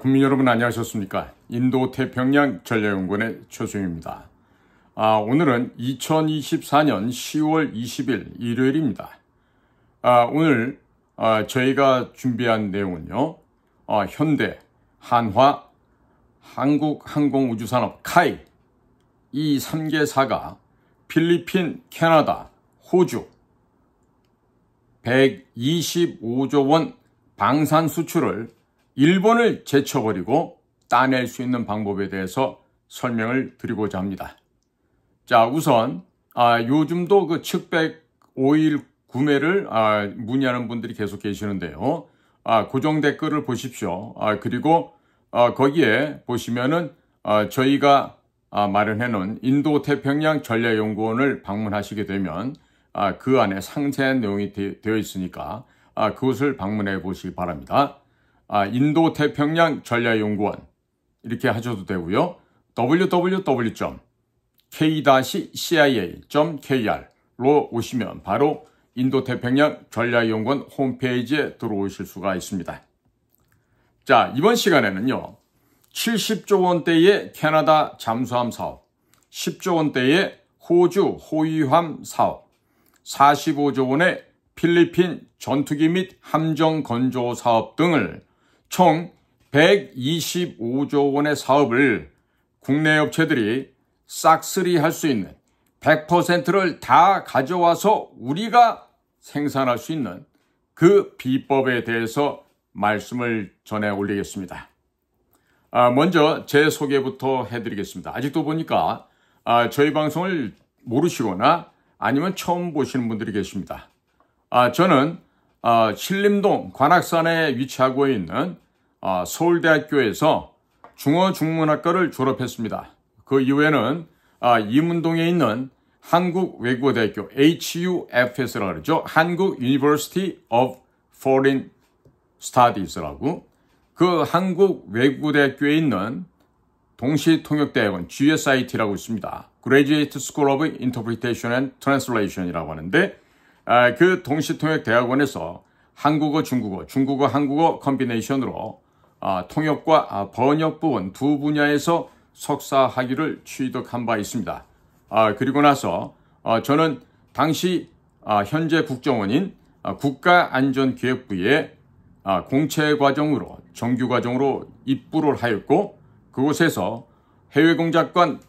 국민 여러분 안녕하셨습니까? 인도태평양 전략연구원의 최수영입니다. 오늘은 2024년 10월 20일 일요일입니다. 오늘 저희가 준비한 내용은요. 현대, 한화, 한국항공우주산업, 카이 이 3개사가 필리핀, 캐나다, 호주 125조 원 방산 수출을 일본을 제쳐버리고 따낼 수 있는 방법에 대해서 설명을 드리고자 합니다. 자, 우선 요즘도 그 측백 오일 구매를 문의하는 분들이 계속 계시는데요. 고정 댓글을 보십시오. 그리고 거기에 보시면은 저희가 마련해 놓은 인도태평양 전략연구원을 방문하시게 되면 그 안에 상세한 내용이 되어 있으니까 그것을 방문해 보시기 바랍니다. 인도태평양 전략연구원 이렇게 하셔도 되고요. www.k-cia.kr로 오시면 바로 인도태평양 전략연구원 홈페이지에 들어오실 수가 있습니다. 자, 이번 시간에는요. 70조 원대의 캐나다 잠수함 사업, 10조 원대의 호주 호위함 사업, 45조 원의 필리핀 전투기 및 함정 건조 사업 등을 총 125조 원의 사업을 국내 업체들이 싹쓸이 할 수 있는 100%를 다 가져와서 우리가 생산할 수 있는 그 비법에 대해서 말씀을 전해 올리겠습니다. 먼저 제 소개부터 해드리겠습니다. 아직도 보니까 저희 방송을 모르시거나 아니면 처음 보시는 분들이 계십니다. 저는 신림동 관악산에 위치하고 있는 서울대학교에서 중어중문학과를 졸업했습니다. 그 이후에는 이문동에 있는 한국외국어대학교 HUFS라고 그러죠. 한국 University of Foreign Studies라고 그 한국외국어대학교에 있는 동시통역대학원 GSIT라고 있습니다. Graduate School of Interpretation and Translation이라고 하는데 그 동시통역대학원에서 한국어, 중국어, 중국어, 한국어 컴비네이션으로 통역과 번역 부분 두 분야에서 석사 학위를 취득한 바 있습니다. 그리고 나서 저는 당시 현재 국정원인 국가안전기획부에 공채과정으로 정규과정으로 입부를 하였고 그곳에서 해외공작관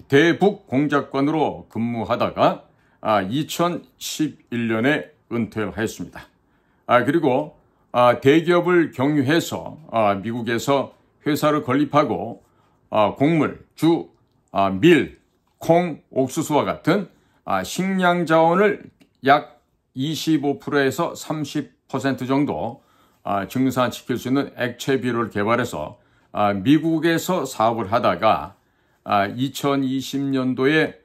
대북공작관으로 근무하다가 2011년에 은퇴를 하였습니다. 그리고 대기업을 경유해서 미국에서 회사를 건립하고 곡물, 주, 밀, 콩, 옥수수와 같은 식량 자원을 약 25%에서 30% 정도 증산시킬 수 있는 액체 비료를 개발해서 미국에서 사업을 하다가 2020년도에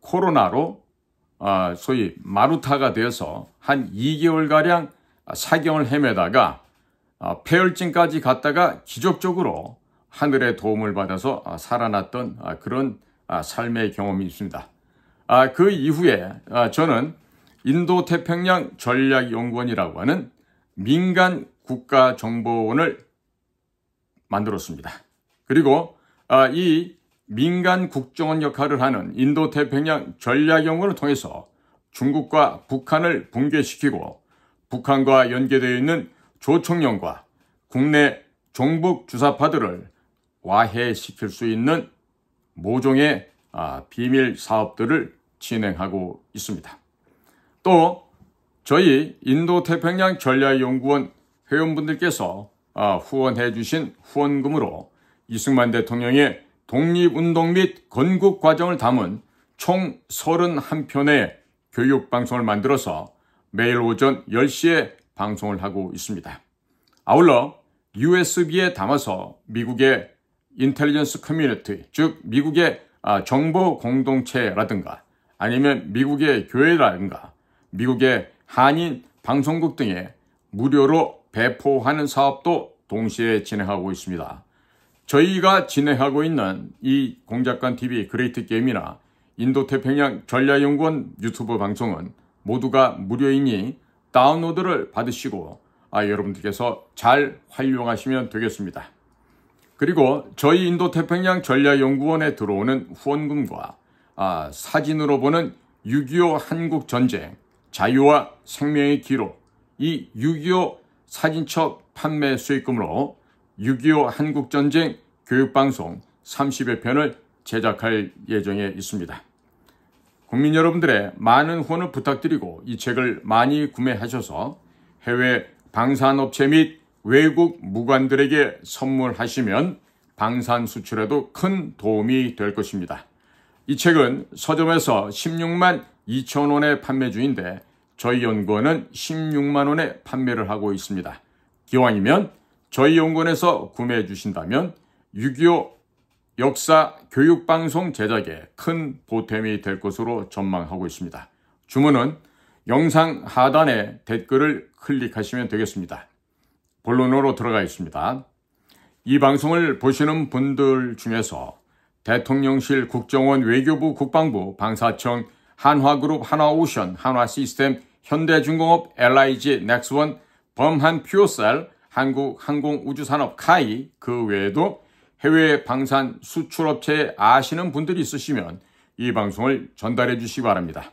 코로나로 소위 마루타가 되어서 한 2개월가량 사경을 헤매다가 폐혈증까지 갔다가 기적적으로 하늘의 도움을 받아서 살아났던 그런 삶의 경험이 있습니다. 그 이후에 저는 인도태평양 전략연구원이라고 하는 민간 국가정보원을 만들었습니다. 그리고 이 민간 국정원 역할을 하는 인도태평양 전략연구원을 통해서 중국과 북한을 붕괴시키고 북한과 연계되어 있는 조총련과 국내 종북 주사파들을 와해시킬 수 있는 모종의 비밀 사업들을 진행하고 있습니다. 또 저희 인도태평양 전략연구원 회원분들께서 후원해 주신 후원금으로 이승만 대통령의 독립운동 및 건국 과정을 담은 총 31편의 교육방송을 만들어서 매일 오전 10시에 방송을 하고 있습니다. 아울러 USB에 담아서 미국의 인텔리전스 커뮤니티, 즉 미국의 정보 공동체라든가 아니면 미국의 교회라든가 미국의 한인 방송국 등에 무료로 배포하는 사업도 동시에 진행하고 있습니다. 저희가 진행하고 있는 이 공작관TV 그레이트 게임이나 인도태평양 전략연구원 유튜브 방송은 모두가 무료이니 다운로드를 받으시고 여러분들께서 잘 활용하시면 되겠습니다. 그리고 저희 인도태평양 전략연구원에 들어오는 후원금과 사진으로 보는 6.25 한국전쟁, 자유와 생명의 기록, 이 6.25 사진첩 판매 수익금으로 6.25 한국전쟁 교육방송 30여 편을 제작할 예정에 있습니다. 국민 여러분들의 많은 후원을 부탁드리고 이 책을 많이 구매하셔서 해외 방산업체 및 외국 무관들에게 선물하시면 방산 수출에도 큰 도움이 될 것입니다. 이 책은 서점에서 16만 2천 원에 판매 중인데 저희 연구원은 16만 원에 판매를 하고 있습니다. 기왕이면 저희 연구원에서 구매해 주신다면 6.25 역사 교육방송 제작에 큰 보탬이 될 것으로 전망하고 있습니다. 주문은 영상 하단에 댓글을 클릭하시면 되겠습니다. 본론으로 들어가 있습니다. 이 방송을 보시는 분들 중에서 대통령실, 국정원, 외교부, 국방부, 방사청, 한화그룹, 한화오션, 한화시스템, 현대중공업, LIG, 넥스원, 범한 퓨어셀, 한국항공우주산업, 카이, 그 외에도 해외 방산 수출업체에 아시는 분들이 있으시면 이 방송을 전달해 주시기 바랍니다.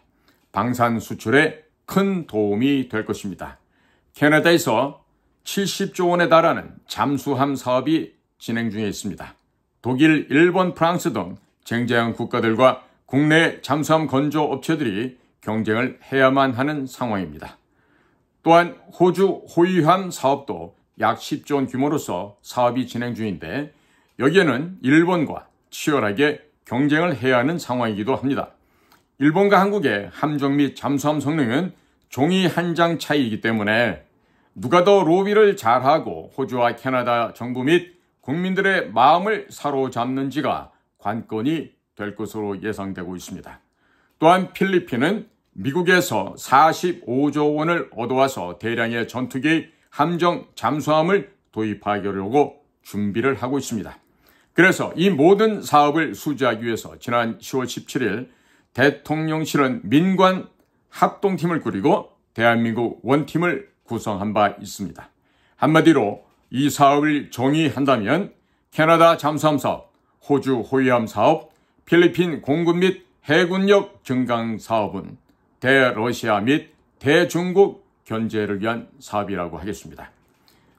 방산 수출에 큰 도움이 될 것입니다. 캐나다에서 70조 원에 달하는 잠수함 사업이 진행 중에 있습니다. 독일, 일본, 프랑스 등 쟁쟁한 국가들과 국내 잠수함 건조 업체들이 경쟁을 해야만 하는 상황입니다. 또한 호주 호위함 사업도 약 10조 원 규모로서 사업이 진행 중인데 여기에는 일본과 치열하게 경쟁을 해야 하는 상황이기도 합니다. 일본과 한국의 함정 및 잠수함 성능은 종이 한 장 차이이기 때문에 누가 더 로비를 잘하고 호주와 캐나다 정부 및 국민들의 마음을 사로잡는지가 관건이 될 것으로 예상되고 있습니다. 또한 필리핀은 미국에서 45조 원을 얻어와서 대량의 전투기, 함정, 잠수함을 도입하려고 준비를 하고 있습니다. 그래서 이 모든 사업을 수주하기 위해서 지난 10월 17일 대통령실은 민관 합동팀을 꾸리고 대한민국 원팀을 구성한 바 있습니다. 한마디로 이 사업을 정의한다면 캐나다 잠수함 사업, 호주 호위함 사업, 필리핀 공군 및 해군력 증강 사업은 대러시아 및 대중국 견제를 위한 사업이라고 하겠습니다.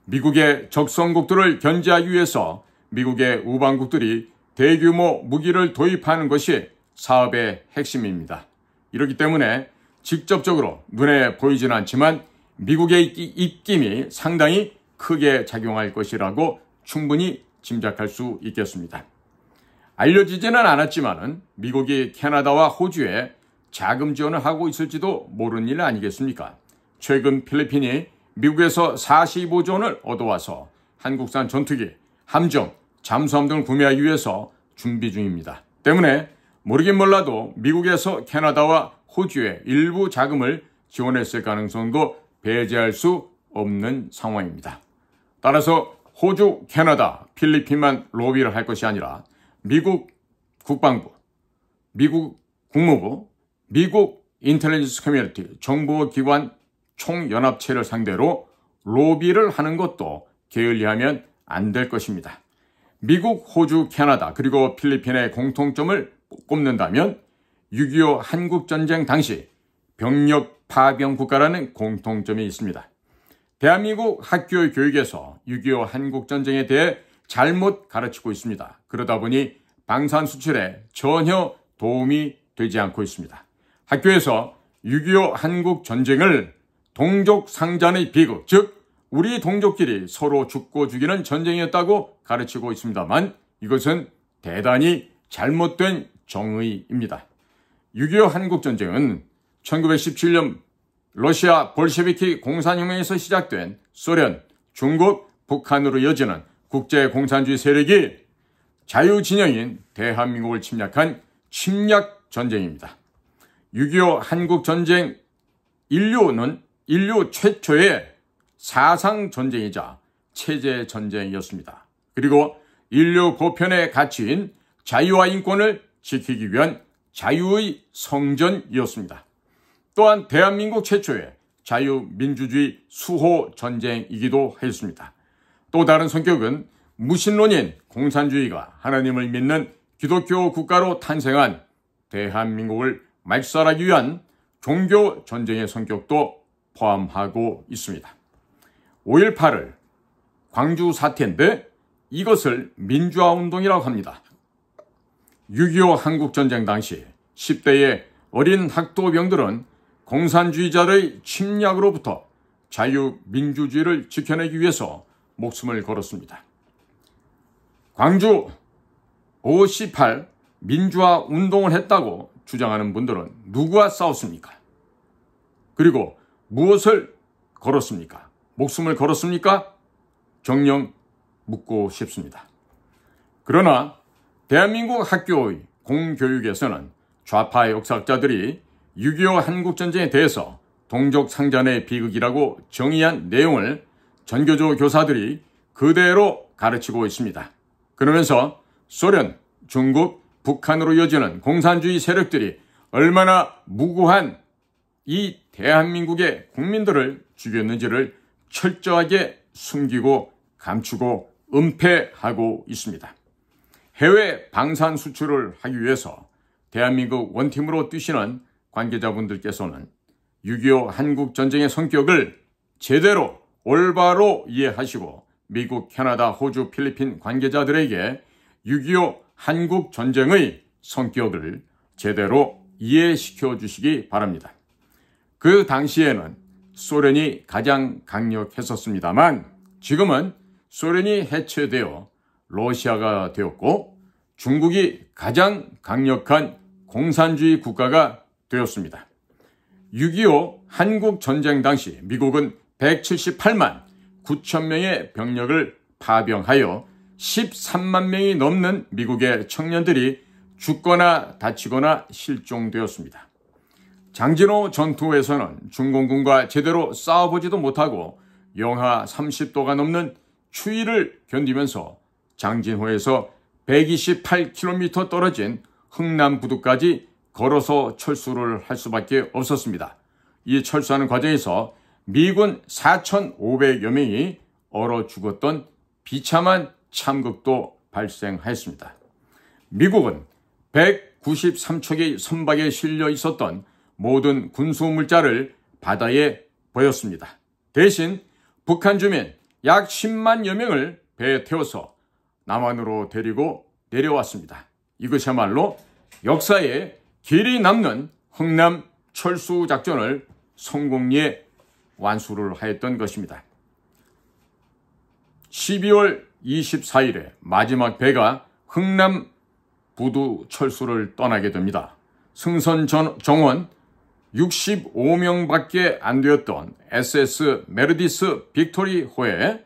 미국의 적성국들을 견제하기 위해서 미국의 우방국들이 대규모 무기를 도입하는 것이 사업의 핵심입니다. 이렇기 때문에 직접적으로 눈에 보이지는 않지만 미국의 입김이 상당히 크게 작용할 것이라고 충분히 짐작할 수 있겠습니다. 알려지지는 않았지만 미국이 캐나다와 호주에 자금 지원을 하고 있을지도 모르는 일 아니겠습니까? 최근 필리핀이 미국에서 45조 원을 얻어와서 한국산 전투기, 함정, 잠수함 등을 구매하기 위해서 준비 중입니다. 때문에 모르긴 몰라도 미국에서 캐나다와 호주에 일부 자금을 지원했을 가능성도 배제할 수 없는 상황입니다. 따라서 호주, 캐나다, 필리핀만 로비를 할 것이 아니라 미국 국방부, 미국 국무부, 미국 인텔리전스 커뮤니티, 정보기관 총연합체를 상대로 로비를 하는 것도 게을리하면 안 될 것입니다. 미국, 호주, 캐나다 그리고 필리핀의 공통점을 꼽는다면 6.25 한국전쟁 당시 병력 파병 국가라는 공통점이 있습니다. 대한민국 학교 교육에서 6.25 한국전쟁에 대해 잘못 가르치고 있습니다. 그러다 보니 방산 수출에 전혀 도움이 되지 않고 있습니다. 학교에서 6.25 한국전쟁을 동족 상잔의 비극, 즉 우리 동족끼리 서로 죽고 죽이는 전쟁이었다고 가르치고 있습니다만 이것은 대단히 잘못된 정의입니다. 6.25 한국전쟁은 1917년 러시아 볼셰비키 공산혁명에서 시작된 소련, 중국, 북한으로 이어지는 국제공산주의 세력이 자유진영인 대한민국을 침략한 침략 전쟁입니다. 6.25 한국전쟁 인류 최초의 사상전쟁이자 체제전쟁이었습니다. 그리고 인류 보편의 가치인 자유와 인권을 지키기 위한 자유의 성전이었습니다. 또한 대한민국 최초의 자유민주주의 수호 전쟁이기도 하였습니다. 또 다른 성격은 무신론인 공산주의가 하나님을 믿는 기독교 국가로 탄생한 대한민국을 말살하기 위한 종교 전쟁의 성격도 포함하고 있습니다. 5.18을 광주 사태인데 이것을 민주화운동이라고 합니다. 6.25 한국전쟁 당시 10대의 어린 학도병들은 공산주의자의 침략으로부터 자유민주주의를 지켜내기 위해서 목숨을 걸었습니다. 광주 5.18 민주화 운동을 했다고 주장하는 분들은 누구와 싸웠습니까? 그리고 무엇을 걸었습니까? 목숨을 걸었습니까? 정녕 묻고 싶습니다. 그러나 대한민국 학교의 공교육에서는 좌파 역사학자들이 6.25 한국전쟁에 대해서 동족상잔의 비극이라고 정의한 내용을 전교조 교사들이 그대로 가르치고 있습니다. 그러면서 소련, 중국, 북한으로 이어지는 공산주의 세력들이 얼마나 무고한 이 대한민국의 국민들을 죽였는지를 철저하게 숨기고 감추고 은폐하고 있습니다. 해외 방산 수출을 하기 위해서 대한민국 원팀으로 뛰시는 관계자분들께서는 6.25 한국전쟁의 성격을 제대로 올바로 이해하시고 미국, 캐나다, 호주, 필리핀 관계자들에게 6.25 한국전쟁의 성격을 제대로 이해시켜 주시기 바랍니다. 그 당시에는 소련이 가장 강력했었습니다만 지금은 소련이 해체되어 러시아가 되었고 중국이 가장 강력한 공산주의 국가가 되었습니다. 6.25 한국전쟁 당시 미국은 178만 9천 명의 병력을 파병하여 13만 명이 넘는 미국의 청년들이 죽거나 다치거나 실종되었습니다. 장진호 전투에서는 중공군과 제대로 싸워보지도 못하고 영하 30도가 넘는 추위를 견디면서 장진호에서 128km 떨어진 흥남부두까지 걸어서 철수를 할 수밖에 없었습니다. 이 철수하는 과정에서 미군 4,500여 명이 얼어 죽었던 비참한 참극도 발생하였습니다. 미국은 193척의 선박에 실려 있었던 모든 군수물자를 바다에 버렸습니다. 대신 북한 주민 약 10만여 명을 배에 태워서 남한으로 데리고 내려왔습니다. 이것이야말로 역사에 길이 남는 흥남 철수 작전을 성공리에 완수를 하였던 것입니다. 12월 24일에 마지막 배가 흥남 부두 철수를 떠나게 됩니다. 승선 정원 65명밖에 안 되었던 SS 메르디스 빅토리호에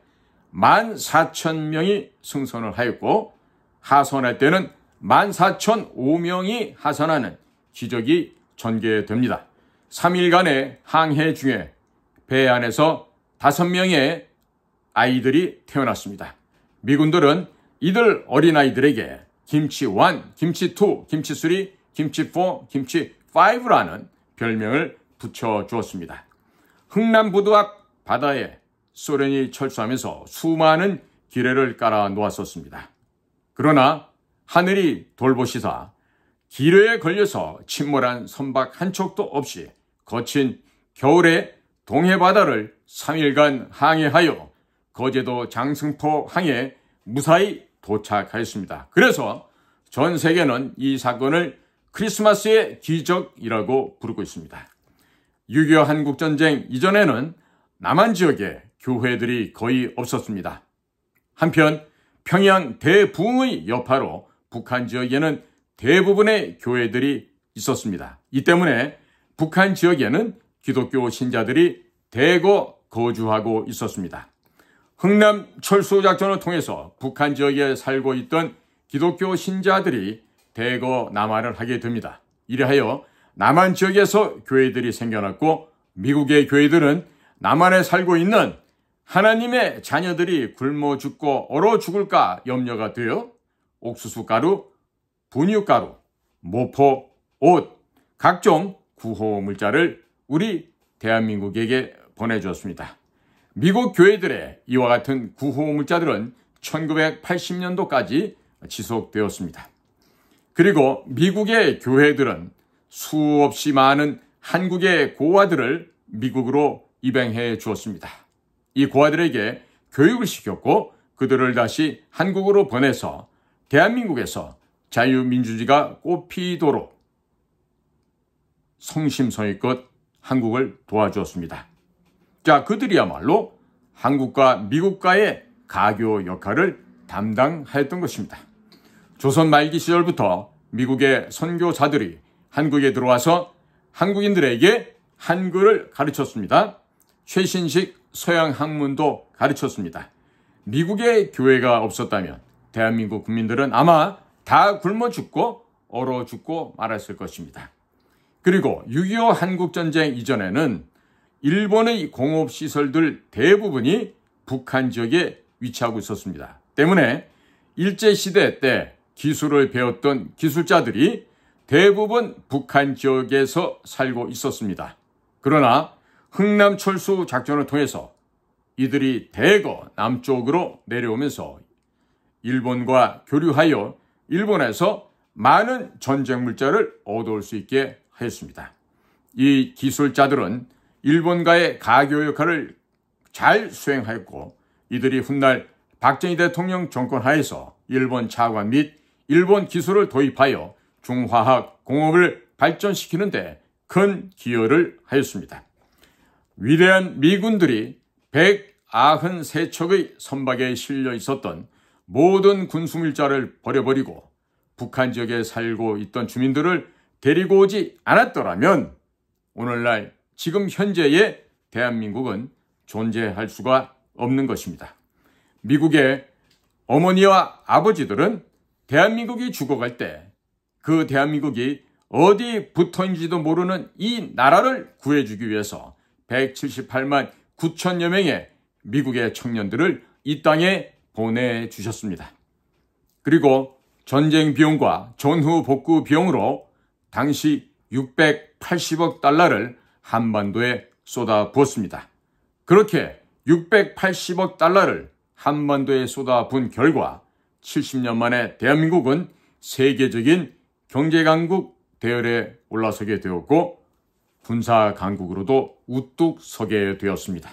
14,000명이 승선을 하였고 하선할 때는 14,005명이 하선하는 기적이 전개됩니다. 3일간의 항해 중에 배 안에서 5명의 아이들이 태어났습니다. 미군들은 이들 어린아이들에게 김치 1, 김치 2, 김치 3, 김치 4, 김치 5라는 별명을 붙여주었습니다. 흥남부두 앞 바다에 소련이 철수하면서 수많은 기뢰를 깔아 놓았었습니다. 그러나 하늘이 돌보시사 기뢰에 걸려서 침몰한 선박 한 척도 없이 거친 겨울에 동해바다를 3일간 항해하여 거제도 장승포 항에 무사히 도착하였습니다. 그래서 전 세계는 이 사건을 크리스마스의 기적이라고 부르고 있습니다. 6.25 한국전쟁 이전에는 남한 지역에 교회들이 거의 없었습니다. 한편 평양 대붕의 여파로 북한 지역에는 대부분의 교회들이 있었습니다. 이 때문에 북한 지역에는 기독교 신자들이 대거 거주하고 있었습니다. 흥남 철수 작전을 통해서 북한 지역에 살고 있던 기독교 신자들이 대거 남하를 하게 됩니다. 이래하여 남한 지역에서 교회들이 생겨났고 미국의 교회들은 남한에 살고 있는 하나님의 자녀들이 굶어 죽고 얼어 죽을까 염려가 되어 옥수수가루, 분유가루, 모포, 옷, 각종 구호 물자를 우리 대한민국에게 보내주었습니다. 미국 교회들의 이와 같은 구호 문자들은 1980년도까지 지속되었습니다. 그리고 미국의 교회들은 수없이 많은 한국의 고아들을 미국으로 입양해 주었습니다. 이 고아들에게 교육을 시켰고 그들을 다시 한국으로 보내서 대한민국에서 자유민주주의가 꽃피도록 성심성의껏 한국을 도와주었습니다. 자, 그들이야말로 한국과 미국과의 가교 역할을 담당하였던 것입니다. 조선 말기 시절부터 미국의 선교사들이 한국에 들어와서 한국인들에게 한글을 가르쳤습니다. 최신식 서양 학문도 가르쳤습니다. 미국의 교회가 없었다면 대한민국 국민들은 아마 다 굶어 죽고 얼어 죽고 말았을 것입니다. 그리고 6.25 한국전쟁 이전에는 일본의 공업시설들 대부분이 북한 지역에 위치하고 있었습니다. 때문에 일제시대 때 기술을 배웠던 기술자들이 대부분 북한 지역에서 살고 있었습니다. 그러나 흥남철수 작전을 통해서 이들이 대거 남쪽으로 내려오면서 일본과 교류하여 일본에서 많은 전쟁 물자를 얻어올 수 있게 하였습니다. 이 기술자들은 일본과의 가교 역할을 잘 수행하였고 이들이 훗날 박정희 대통령 정권 하에서 일본 차관 및 일본 기술을 도입하여 중화학 공업을 발전시키는 데 큰 기여를 하였습니다. 위대한 미군들이 193척의 선박에 실려 있었던 모든 군수물자를 버려버리고 북한 지역에 살고 있던 주민들을 데리고 오지 않았더라면 오늘날 지금 현재의 대한민국은 존재할 수가 없는 것입니다. 미국의 어머니와 아버지들은 대한민국이 죽어갈 때 그 대한민국이 어디 붙어있는지도 모르는 이 나라를 구해주기 위해서 178만 9천여 명의 미국의 청년들을 이 땅에 보내주셨습니다. 그리고 전쟁 비용과 전후 복구 비용으로 당시 680억 달러를 한반도에 쏟아부었습니다. 그렇게 680억 달러를 한반도에 쏟아부은 결과 70년 만에 대한민국은 세계적인 경제강국 대열에 올라서게 되었고 군사강국으로도 우뚝 서게 되었습니다.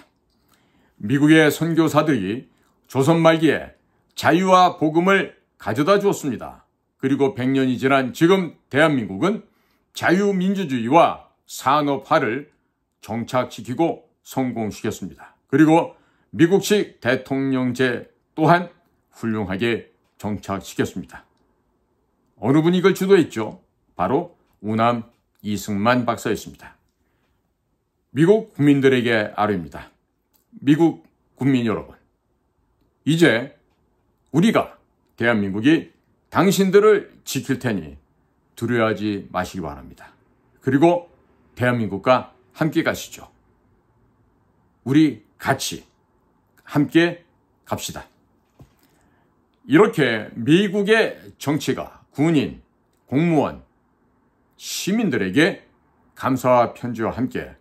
미국의 선교사들이 조선 말기에 자유와 복음을 가져다 주었습니다. 그리고 100년이 지난 지금 대한민국은 자유민주주의와 산업화를 정착시키고 성공시켰습니다. 그리고 미국식 대통령제 또한 훌륭하게 정착시켰습니다. 어느 분이 이걸 주도했죠? 바로 우남 이승만 박사였습니다. 미국 국민들에게 아뢰입니다. 미국 국민 여러분, 이제 우리가 대한민국이 당신들을 지킬 테니 두려워하지 마시기 바랍니다. 그리고 대한민국과 함께 가시죠. 우리 같이 함께 갑시다. 이렇게 미국의 정치가 군인, 공무원, 시민들에게 감사와 편지와 함께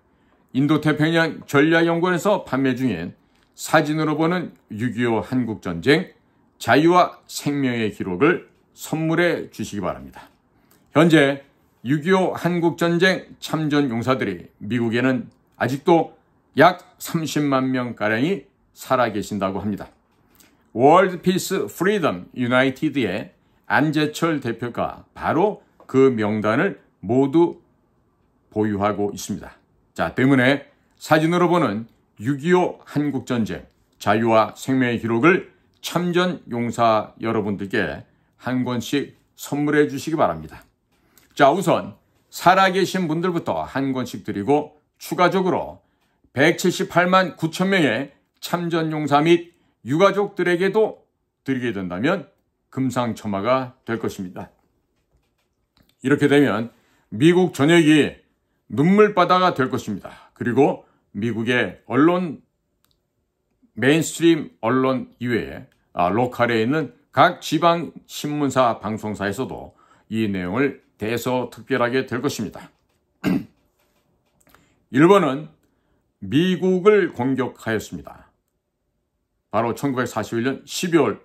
인도태평양 전략연구원에서 판매 중인 사진으로 보는 6.25 한국전쟁 자유와 생명의 기록을 선물해 주시기 바랍니다. 현재 6.25 한국전쟁 참전 용사들이 미국에는 아직도 약 30만 명가량이 살아계신다고 합니다. 월드 피스 프리덤 유나이티드의 안재철 대표가 바로 그 명단을 모두 보유하고 있습니다. 자, 때문에 사진으로 보는 6.25 한국전쟁 자유와 생명의 기록을 참전 용사 여러분들께 한 권씩 선물해 주시기 바랍니다. 자, 우선 살아계신 분들부터 한 권씩 드리고 추가적으로 178만 9천 명의 참전 용사 및 유가족들에게도 드리게 된다면 금상첨화가 될 것입니다. 이렇게 되면 미국 전역이 눈물바다가 될 것입니다. 그리고 미국의 언론, 메인스트림 언론 이외에 로컬에 있는 각 지방 신문사, 방송사에서도 이 내용을 대서특별하게 될 것입니다. 일본은 미국을 공격하였습니다. 바로 1941년 12월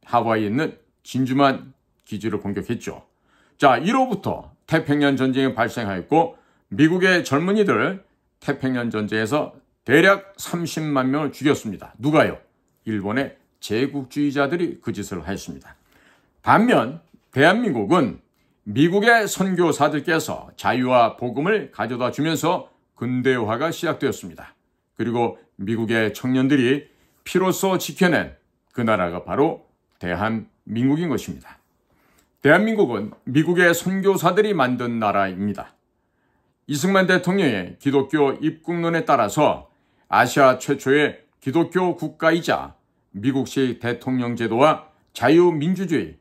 하와이에 있는 진주만 기지를 공격했죠. 자, 이로부터 태평양 전쟁이 발생하였고 미국의 젊은이들 태평양 전쟁에서 대략 30만 명을 죽였습니다. 누가요? 일본의 제국주의자들이 그 짓을 하였습니다. 반면 대한민국은 미국의 선교사들께서 자유와 복음을 가져다 주면서 근대화가 시작되었습니다. 그리고 미국의 청년들이 피로써 지켜낸 그 나라가 바로 대한민국인 것입니다. 대한민국은 미국의 선교사들이 만든 나라입니다. 이승만 대통령의 기독교 입국론에 따라서 아시아 최초의 기독교 국가이자 미국식 대통령 제도와 자유민주주의,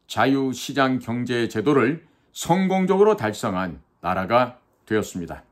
자유시장 경제 제도를 성공적으로 달성한 나라가 되었습니다.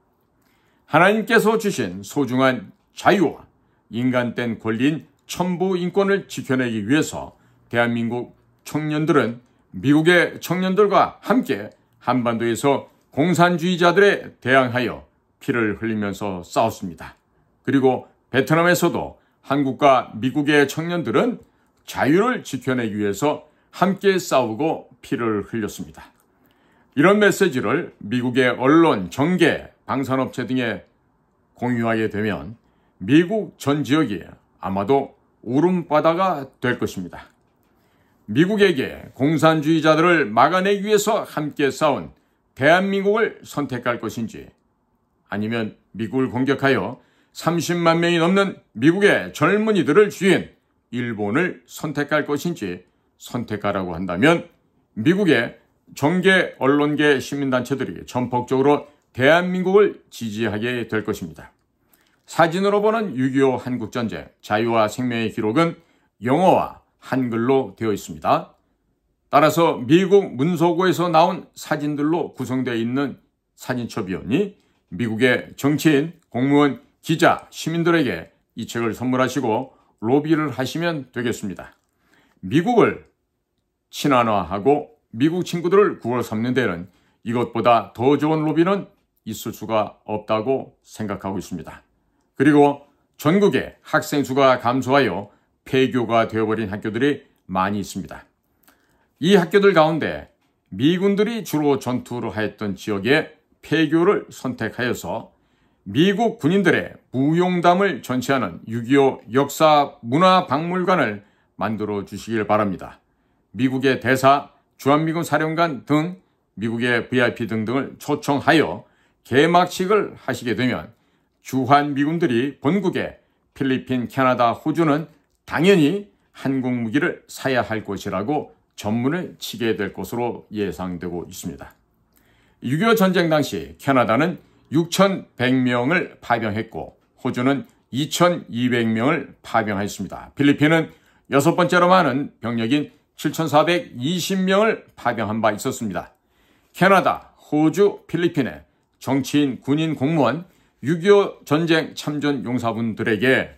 하나님께서 주신 소중한 자유와 인간된 권리인 천부인권을 지켜내기 위해서 대한민국 청년들은 미국의 청년들과 함께 한반도에서 공산주의자들에 대항하여 피를 흘리면서 싸웠습니다. 그리고 베트남에서도 한국과 미국의 청년들은 자유를 지켜내기 위해서 함께 싸우고 피를 흘렸습니다. 이런 메시지를 미국의 언론, 정계, 방산업체 등에 공유하게 되면 미국 전 지역이 아마도 울음바다가 될 것입니다. 미국에게 공산주의자들을 막아내기 위해서 함께 싸운 대한민국을 선택할 것인지, 아니면 미국을 공격하여 30만 명이 넘는 미국의 젊은이들을 죽인 일본을 선택할 것인지 선택하라고 한다면 미국의 정계, 언론계, 시민단체들이 전폭적으로 대한민국을 지지하게 될 것입니다. 사진으로 보는 6.25 한국전쟁, 자유와 생명의 기록은 영어와 한글로 되어 있습니다. 따라서 미국 문서고에서 나온 사진들로 구성되어 있는 사진첩이오니 미국의 정치인, 공무원, 기자, 시민들에게 이 책을 선물하시고 로비를 하시면 되겠습니다. 미국을 친환화하고 미국 친구들을 구워 삼는 데는 이것보다 더 좋은 로비는 있을 수가 없다고 생각하고 있습니다. 그리고 전국에 학생 수가 감소하여 폐교가 되어버린 학교들이 많이 있습니다. 이 학교들 가운데 미군들이 주로 전투를 하였던 지역의 폐교를 선택하여서 미국 군인들의 무용담을 전시하는 6.25 역사문화박물관을 만들어 주시길 바랍니다. 미국의 대사, 주한미군 사령관 등 미국의 VIP 등등을 초청하여 개막식을 하시게 되면 주한미군들이 본국에 필리핀, 캐나다, 호주는 당연히 한국 무기를 사야 할 것이라고 전문을 치게 될 것으로 예상되고 있습니다. 6.25 전쟁 당시 캐나다는 6,100명을 파병했고 호주는 2,200명을 파병하였습니다. 필리핀은 여섯 번째로 많은 병력인 7,420명을 파병한 바 있었습니다. 캐나다, 호주, 필리핀의 정치인, 군인, 공무원, 6.25 전쟁 참전 용사분들에게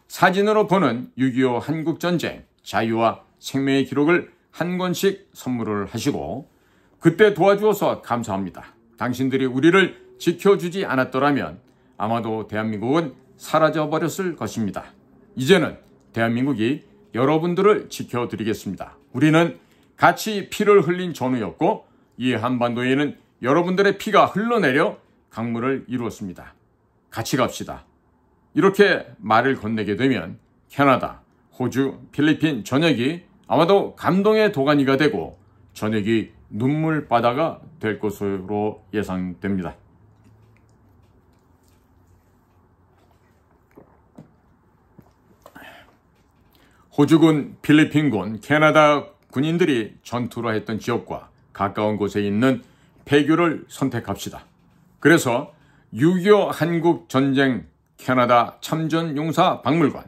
사진으로 보는 6.25 한국전쟁, 자유와 생명의 기록을 한 권씩 선물을 하시고 그때 도와주어서 감사합니다. 당신들이 우리를 지켜주지 않았더라면 아마도 대한민국은 사라져버렸을 것입니다. 이제는 대한민국이 여러분들을 지켜드리겠습니다. 우리는 같이 피를 흘린 전우였고 이 한반도에는 여러분들의 피가 흘러내려 강물을 이루었습니다. 같이 갑시다. 이렇게 말을 건네게 되면 캐나다, 호주, 필리핀 전역이 아마도 감동의 도가니가 되고 전역이 눈물바다가 될 것으로 예상됩니다. 호주군, 필리핀군, 캐나다 군인들이 전투를 했던 지역과 가까운 곳에 있는 폐교를 선택합시다. 그래서 6.25 한국전쟁 캐나다 참전용사 박물관,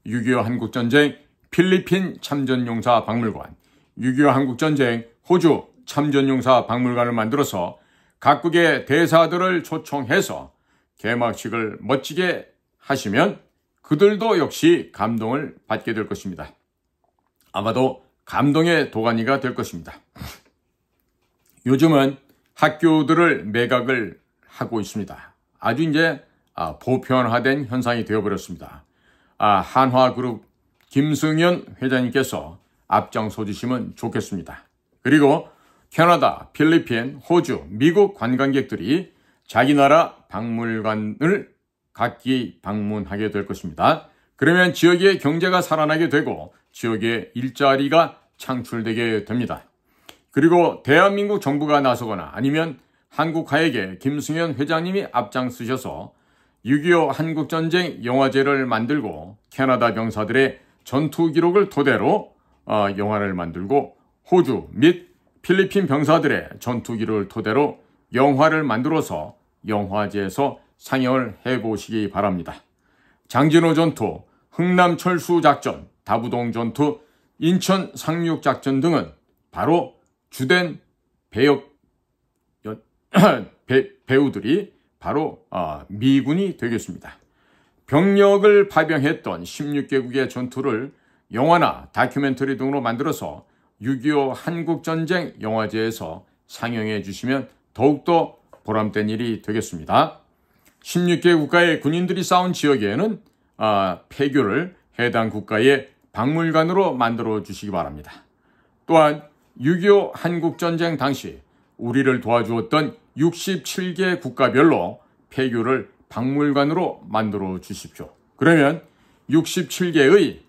6.25 한국전쟁 필리핀 참전용사 박물관, 6.25 한국전쟁 호주 참전용사 박물관을 만들어서 각국의 대사들을 초청해서 개막식을 멋지게 하시면 그들도 역시 감동을 받게 될 것입니다. 아마도 감동의 도가니가 될 것입니다. 요즘은 학교들을 매각을 하고 있습니다. 아주 이제 보편화된 현상이 되어버렸습니다. 한화그룹 김승현 회장님께서 앞장서 주시면 좋겠습니다. 그리고 캐나다, 필리핀, 호주, 미국 관광객들이 자기 나라 박물관을 각기 방문하게 될 것입니다. 그러면 지역의 경제가 살아나게 되고 지역의 일자리가 창출되게 됩니다. 그리고 대한민국 정부가 나서거나 아니면 한국화획의 김승현 회장님이 앞장서셔서 6.25 한국전쟁 영화제를 만들고 캐나다 병사들의 전투 기록을 토대로 영화를 만들고 호주 및 필리핀 병사들의 전투 기록을 토대로 영화를 만들어서 영화제에서 상영을 해보시기 바랍니다. 장진호 전투, 흥남 철수 작전, 다부동 전투, 인천 상륙 작전 등은 바로 주된 배우들이 바로 미군이 되겠습니다. 병력을 파병했던 16개국의 전투를 영화나 다큐멘터리 등으로 만들어서 6.25 한국전쟁 영화제에서 상영해 주시면 더욱더 보람된 일이 되겠습니다. 16개 국가의 군인들이 싸운 지역에는 폐교를 해당 국가의 박물관으로 만들어 주시기 바랍니다. 또한 6.25 한국전쟁 당시 우리를 도와주었던 67개 국가별로 폐교를 박물관으로 만들어 주십시오. 그러면 67개의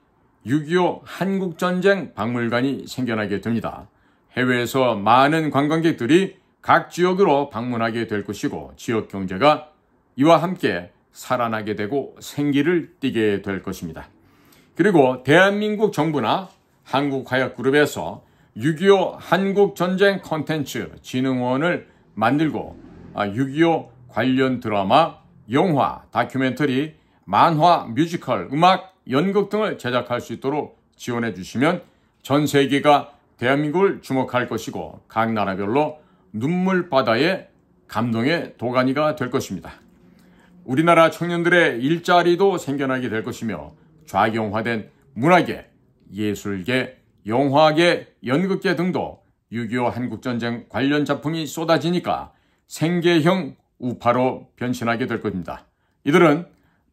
6.25 한국전쟁 박물관이 생겨나게 됩니다. 해외에서 많은 관광객들이 각 지역으로 방문하게 될 것이고 지역 경제가 이와 함께 살아나게 되고 생기를 띠게 될 것입니다. 그리고 대한민국 정부나 한국화약그룹에서 6.25 한국전쟁 콘텐츠 진흥원을 만들고 6.25 관련 드라마, 영화, 다큐멘터리, 만화, 뮤지컬, 음악, 연극 등을 제작할 수 있도록 지원해 주시면 전 세계가 대한민국을 주목할 것이고 각 나라별로 눈물바다의 감동의 도가니가 될 것입니다. 우리나라 청년들의 일자리도 생겨나게 될 것이며 좌경화된 문화계, 예술계, 영화계, 연극계 등도 6.25 한국전쟁 관련 작품이 쏟아지니까 생계형 우파로 변신하게 될 겁니다. 이들은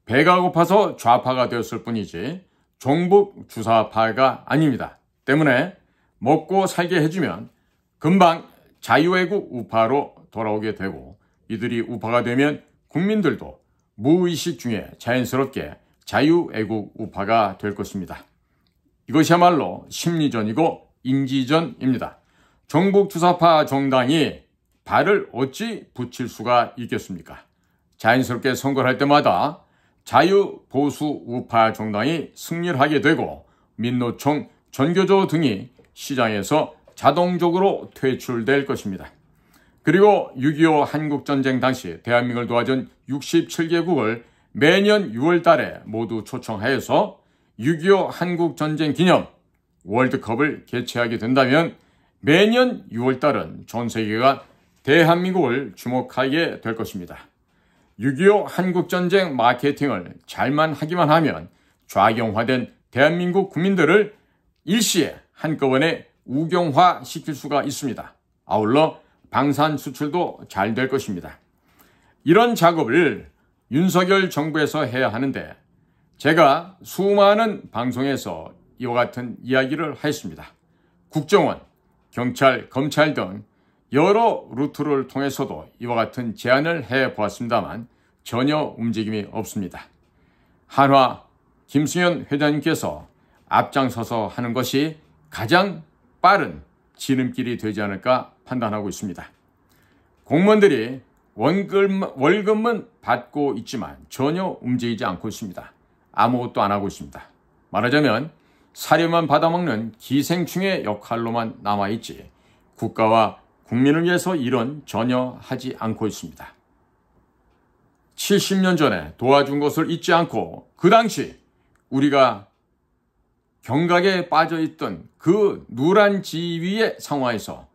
배가 고파서 좌파가 되었을 뿐이지 종북 주사파가 아닙니다. 때문에 먹고 살게 해주면 금방 자유애국 우파로 돌아오게 되고 이들이 우파가 되면 국민들도 무의식 중에 자연스럽게 자유애국 우파가 될 것입니다. 이것이야말로 심리전이고 인지전입니다. 종북주사파 정당이 발을 어찌 붙일 수가 있겠습니까? 자연스럽게 선거를 할 때마다 자유보수 우파 정당이 승리를 하게 되고 민노총, 전교조 등이 시장에서 자동적으로 퇴출될 것입니다. 그리고 6.25 한국전쟁 당시 대한민국을 도와준 67개국을 매년 6월 달에 모두 초청하여서 6.25 한국전쟁 기념 월드컵을 개최하게 된다면 매년 6월 달은 전 세계가 대한민국을 주목하게 될 것입니다. 6.25 한국전쟁 마케팅을 잘만 하기만 하면 좌경화된 대한민국 국민들을 일시에 한꺼번에 우경화 시킬 수가 있습니다. 아울러 방산 수출도 잘 될 것입니다. 이런 작업을 윤석열 정부에서 해야 하는데 제가 수많은 방송에서 이와 같은 이야기를 하였습니다. 국정원, 경찰, 검찰 등 여러 루트를 통해서도 이와 같은 제안을 해보았습니다만 전혀 움직임이 없습니다. 한화 김승현 회장님께서 앞장서서 하는 것이 가장 빠른 지름길이 되지 않을까 판단하고 있습니다. 공무원들이 월급은 받고 있지만 전혀 움직이지 않고 있습니다. 아무것도 안 하고 있습니다. 말하자면 사료만 받아먹는 기생충의 역할로만 남아있지 국가와 국민을 위해서 일은 전혀 하지 않고 있습니다. 70년 전에 도와준 것을 잊지 않고 그 당시 우리가 경각에 빠져있던 그 누란 지위의 상황에서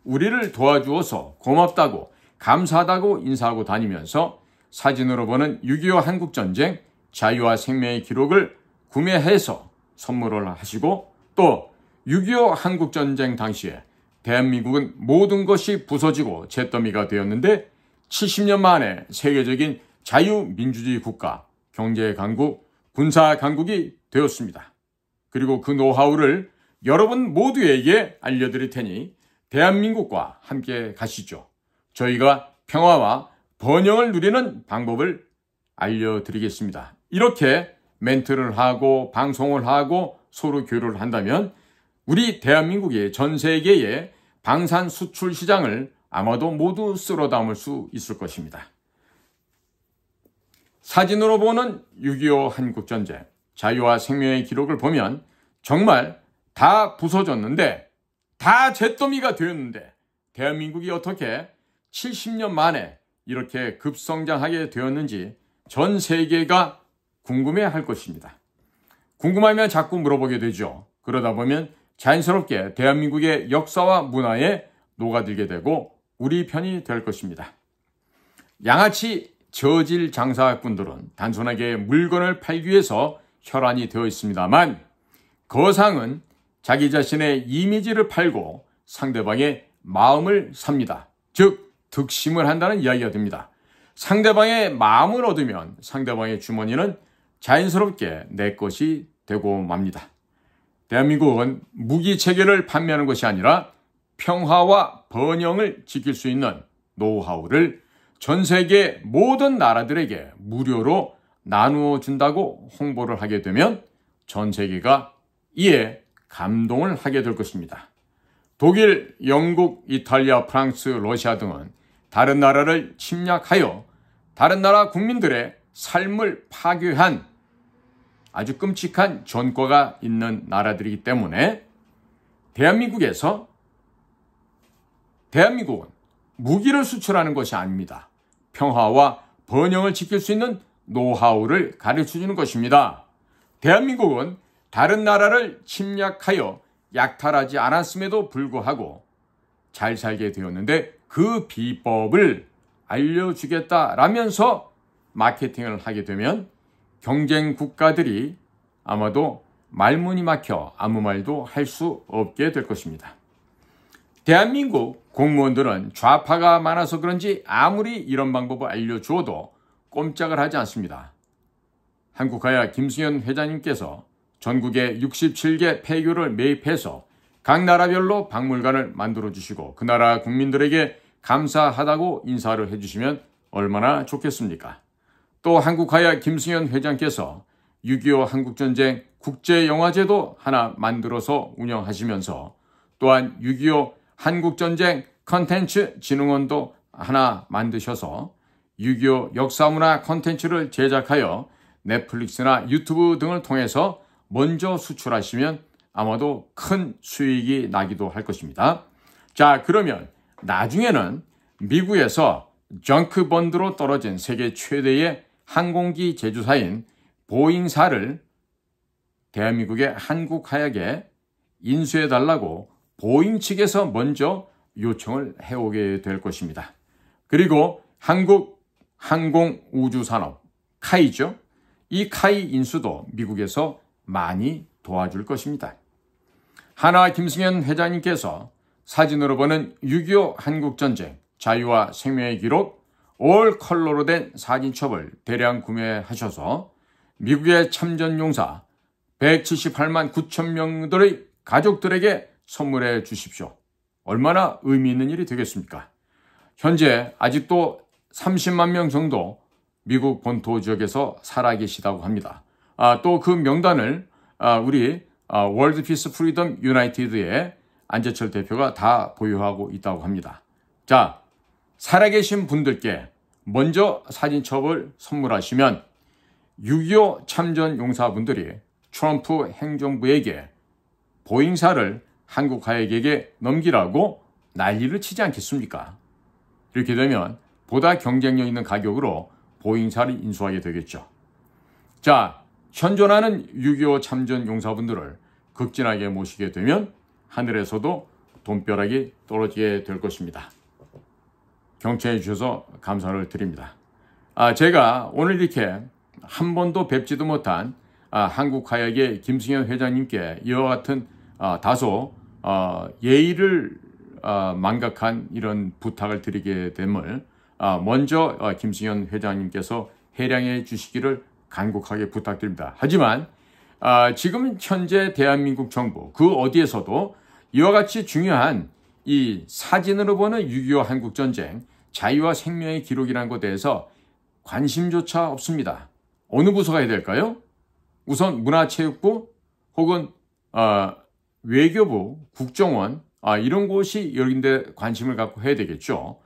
우리를 도와주어서 고맙다고 감사하다고 인사하고 다니면서 사진으로 보는 6.25 한국전쟁 자유와 생명의 기록을 구매해서 선물을 하시고 또 6.25 한국전쟁 당시에 대한민국은 모든 것이 부서지고 잿더미가 되었는데 70년 만에 세계적인 자유민주주의 국가, 경제강국, 군사강국이 되었습니다. 그리고 그 노하우를 여러분 모두에게 알려드릴 테니 대한민국과 함께 가시죠. 저희가 평화와 번영을 누리는 방법을 알려드리겠습니다. 이렇게 멘트를 하고 방송을 하고 서로 교류를 한다면 우리 대한민국이 전 세계의 방산 수출 시장을 아마도 모두 쓸어 담을 수 있을 것입니다. 사진으로 보는 6.25 한국전쟁, 자유와 생명의 기록을 보면 정말 다 부서졌는데, 다 잿더미가 되었는데 대한민국이 어떻게 70년 만에 이렇게 급성장하게 되었는지 전 세계가 궁금해할 것입니다. 궁금하면 자꾸 물어보게 되죠. 그러다 보면 자연스럽게 대한민국의 역사와 문화에 녹아들게 되고 우리 편이 될 것입니다. 양아치 저질 장사꾼들은 단순하게 물건을 팔기 위해서 혈안이 되어 있습니다만 거상은 자기 자신의 이미지를 팔고 상대방의 마음을 삽니다. 즉 득심을 한다는 이야기가 됩니다. 상대방의 마음을 얻으면 상대방의 주머니는 자연스럽게 내 것이 되고 맙니다. 대한민국은 무기 체계를 판매하는 것이 아니라 평화와 번영을 지킬 수 있는 노하우를 전 세계 모든 나라들에게 무료로 나누어 준다고 홍보를 하게 되면 전 세계가 이에 감동을 하게 될 것입니다. 독일, 영국, 이탈리아, 프랑스, 러시아 등은 다른 나라를 침략하여 다른 나라 국민들의 삶을 파괴한 아주 끔찍한 전과가 있는 나라들이기 때문에 대한민국은 무기를 수출하는 것이 아닙니다. 평화와 번영을 지킬 수 있는 노하우를 가르쳐주는 것입니다. 대한민국은 다른 나라를 침략하여 약탈하지 않았음에도 불구하고 잘 살게 되었는데 그 비법을 알려주겠다라면서 마케팅을 하게 되면 경쟁 국가들이 아마도 말문이 막혀 아무 말도 할 수 없게 될 것입니다. 대한민국 공무원들은 좌파가 많아서 그런지 아무리 이런 방법을 알려주어도 꼼짝을 하지 않습니다. 한국하야 김승현 회장님께서 전국에 67개 폐교를 매입해서 각 나라별로 박물관을 만들어주시고 그 나라 국민들에게 감사하다고 인사를 해주시면 얼마나 좋겠습니까? 또 한국하야 김승현 회장께서 6.25 한국전쟁 국제영화제도 하나 만들어서 운영하시면서 또한 6.25 한국전쟁 컨텐츠 진흥원도 하나 만드셔서 6.25 역사문화 컨텐츠를 제작하여 넷플릭스나 유튜브 등을 통해서 먼저 수출하시면 아마도 큰 수익이 나기도 할 것입니다. 자, 그러면 나중에는 미국에서 정크번드로 떨어진 세계 최대의 항공기 제조사인 보잉사를 대한민국의 한국하약에 인수해달라고 보잉 측에서 먼저 요청을 해오게 될 것입니다. 그리고 한국 항공우주산업 카이죠. 이 카이 인수도 미국에서 많이 도와줄 것입니다. 하나 김승현 회장님께서 사진으로 보는 6.25 한국전쟁 자유와 생명의 기록 올 컬러로 된 사진첩을 대량 구매하셔서 미국의 참전용사 178만 9천 명들의 가족들에게 선물해 주십시오. 얼마나 의미 있는 일이 되겠습니까? 현재 아직도 30만 명 정도 미국 본토 지역에서 살아계시다고 합니다. 또 그 명단을 우리 월드 피스 프리덤 유나이티드의 안재철 대표가 다 보유하고 있다고 합니다. 자, 살아계신 분들께 먼저 사진첩을 선물하시면 6.25 참전 용사분들이 트럼프 행정부에게 보잉사를 한국하약에게 넘기라고 난리를 치지 않겠습니까? 이렇게 되면 보다 경쟁력 있는 가격으로 보잉사를 인수하게 되겠죠. 자, 현존하는 6.25 참전 용사분들을 극진하게 모시게 되면 하늘에서도 돈벼락이 떨어지게 될 것입니다. 경청해 주셔서 감사를 드립니다. 제가 오늘 이렇게 한 번도 뵙지도 못한 한국하약의 김승현 회장님께 이와 같은 다소 예의를 망각한 이런 부탁을 드리게 됨을 먼저 김승현 회장님께서 해량해 주시기를 간곡하게 부탁드립니다. 하지만 지금 현재 대한민국 정부 그 어디에서도 이와 같이 중요한 이 사진으로 보는 6.25 한국전쟁 자유와 생명의 기록이라는 것에 대해서 관심조차 없습니다. 어느 부서가 해야 될까요? 우선 문화체육부 혹은 외교부, 국정원 이런 곳이 이런 데 관심을 갖고 해야 되겠죠.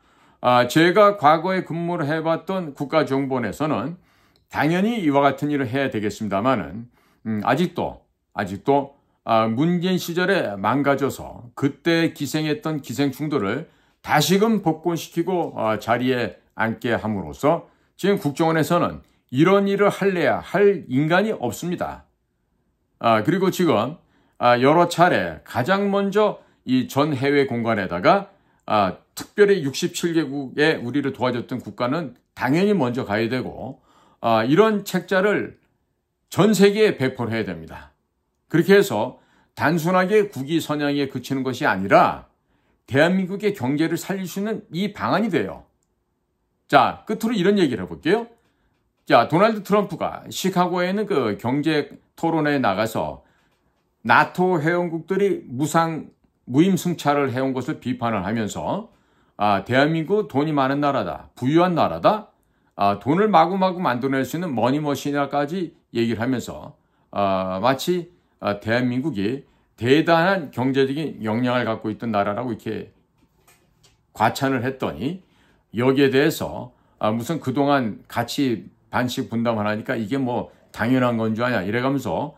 제가 과거에 근무를 해봤던 국가정보원에서는 당연히 이와 같은 일을 해야 되겠습니다만은 아직도 문재인 시절에 망가져서 그때 기생했던 기생충들을 다시금 복권시키고 자리에 앉게 함으로써 지금 국정원에서는 이런 일을 할래야 할 인간이 없습니다. 그리고 지금 여러 차례 가장 먼저 이 전 해외 공간에다가 특별히 67개국에 우리를 도와줬던 국가는 당연히 먼저 가야 되고 이런 책자를 전 세계에 배포를 해야 됩니다. 그렇게 해서 단순하게 국위 선양에 그치는 것이 아니라 대한민국의 경제를 살릴 수 있는 이 방안이 돼요. 자, 끝으로 이런 얘기를 해볼게요. 자, 도널드 트럼프가 시카고에 있는 그 경제 토론회에 나가서 나토 회원국들이 무임승차를 해온 것을 비판을 하면서 대한민국 돈이 많은 나라다, 부유한 나라다, 돈을 마구마구 만들어낼 수 있는 머니머신이라까지 얘기를 하면서 마치 대한민국이 대단한 경제적인 역량을 갖고 있던 나라라고 이렇게 과찬을 했더니 여기에 대해서 무슨 그동안 같이 반씩 분담을 하니까 이게 뭐 당연한 건 줄 아냐 이래가면서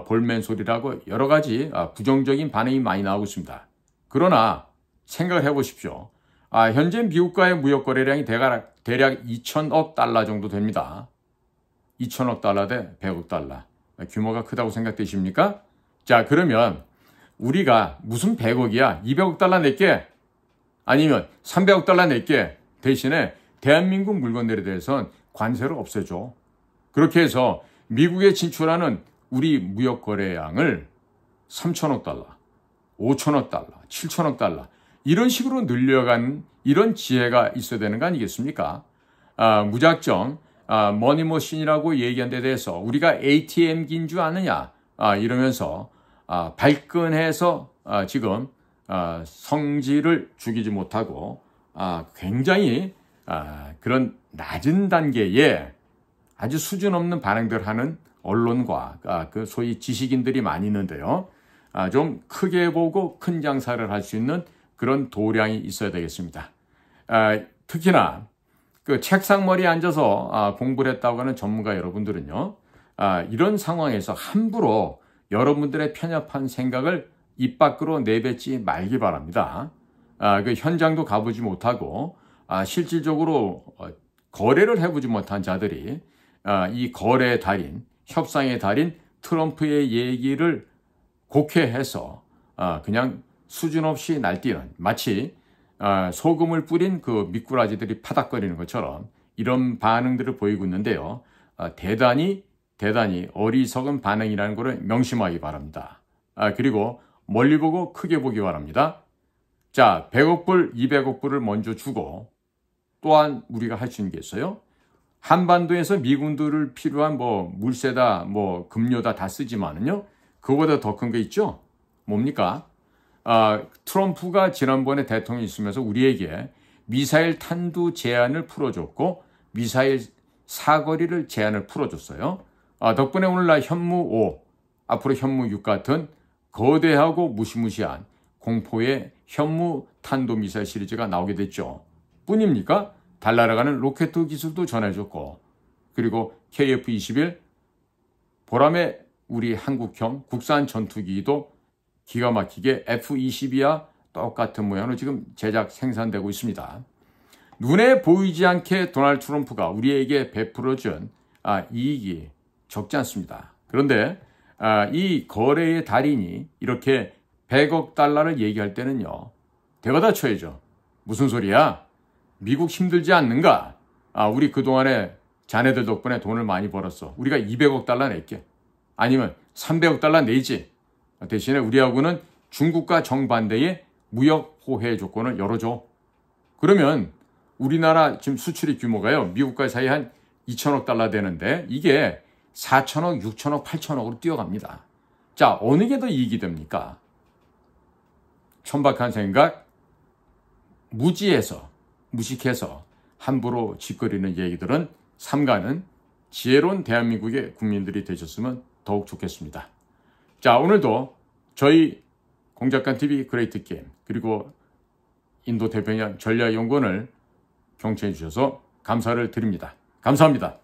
볼멘 소리라고 여러 가지 부정적인 반응이 많이 나오고 있습니다. 그러나 생각을 해보십시오. 현재 미국과의 무역 거래량이 대략 2천억 달러 정도 됩니다. 2천억 달러 대 100억 달러. 규모가 크다고 생각되십니까? 자, 그러면 우리가 무슨 100억이야? 200억 달러 낼게? 아니면 300억 달러 낼게? 대신에 대한민국 물건들에 대해서는 관세를 없애줘. 그렇게 해서 미국에 진출하는 우리 무역 거래량을 3천억 달러, 5천억 달러, 7천억 달러 이런 식으로 늘려가는 이런 지혜가 있어야 되는 거 아니겠습니까? 무작정 머니머신이라고 얘기한 데 대해서 우리가 ATM기인 줄 아느냐 이러면서 발끈해서 지금 성질을 죽이지 못하고 굉장히 그런 낮은 단계에 아주 수준 없는 반응들을 하는 언론과 그 소위 지식인들이 많이 있는데요. 좀 크게 보고 큰 장사를 할 수 있는 그런 도량이 있어야 되겠습니다. 특히나 그 책상머리에 앉아서 공부를 했다고 하는 전문가 여러분들은요. 이런 상황에서 함부로 여러분들의 편협한 생각을 입 밖으로 내뱉지 말기 바랍니다. 그 현장도 가보지 못하고 실질적으로 거래를 해보지 못한 자들이 이 거래의 달인, 협상의 달인 트럼프의 얘기를 곡해해서 그냥 수준 없이 날뛰는 마치 소금을 뿌린 그 미꾸라지들이 파닥거리는 것처럼 이런 반응들을 보이고 있는데요. 대단히 어리석은 반응이라는 것을 명심하기 바랍니다. 그리고 멀리 보고 크게 보기 바랍니다. 자, 100억 불, 200억 불을 먼저 주고 또한 우리가 할 수 있는 게 있어요. 한반도에서 미군들을 필요한 물세다, 급료다 다 쓰지만은요. 그거보다 더 큰 게 있죠. 뭡니까? 트럼프가 지난번에 대통령이 있으면서 우리에게 미사일 탄두 제한을 풀어줬고 미사일 사거리를 제한을 풀어줬어요. 덕분에 오늘날 현무 5, 앞으로 현무 6 같은 거대하고 무시무시한 공포의 현무 탄도미사일 시리즈가 나오게 됐죠. 뿐입니까? 달날아가는 로켓 기술도 전해줬고 그리고 KF-21 보람의 우리 한국형 국산 전투기도 기가 막히게 F-22와 똑같은 모양으로 지금 제작 생산되고 있습니다. 눈에 보이지 않게 도널드 트럼프가 우리에게 베풀어준 이익이 적지 않습니다. 그런데 이 거래의 달인이 이렇게 100억 달러를 얘기할 때는요. 대가다 쳐야죠. 무슨 소리야? 미국 힘들지 않는가? 우리 그동안에 자네들 덕분에 돈을 많이 벌었어. 우리가 200억 달러 낼게. 아니면 300억 달러 내지. 대신에 우리하고는 중국과 정반대의 무역 호혜 조건을 열어줘. 그러면 우리나라 지금 수출입 규모가요. 미국과 사이 한 2천억 달러 되는데 이게 4천억, 6천억, 8천억으로 뛰어갑니다. 자, 어느 게 더 이익이 됩니까? 천박한 생각, 무식해서 함부로 짓거리는 얘기들은 삼가는 지혜로운 대한민국의 국민들이 되셨으면 더욱 좋겠습니다. 자, 오늘도 저희 공작관TV 그레이트 게임 그리고 인도 태평양 전략연구원을 경청해 주셔서 감사를 드립니다. 감사합니다.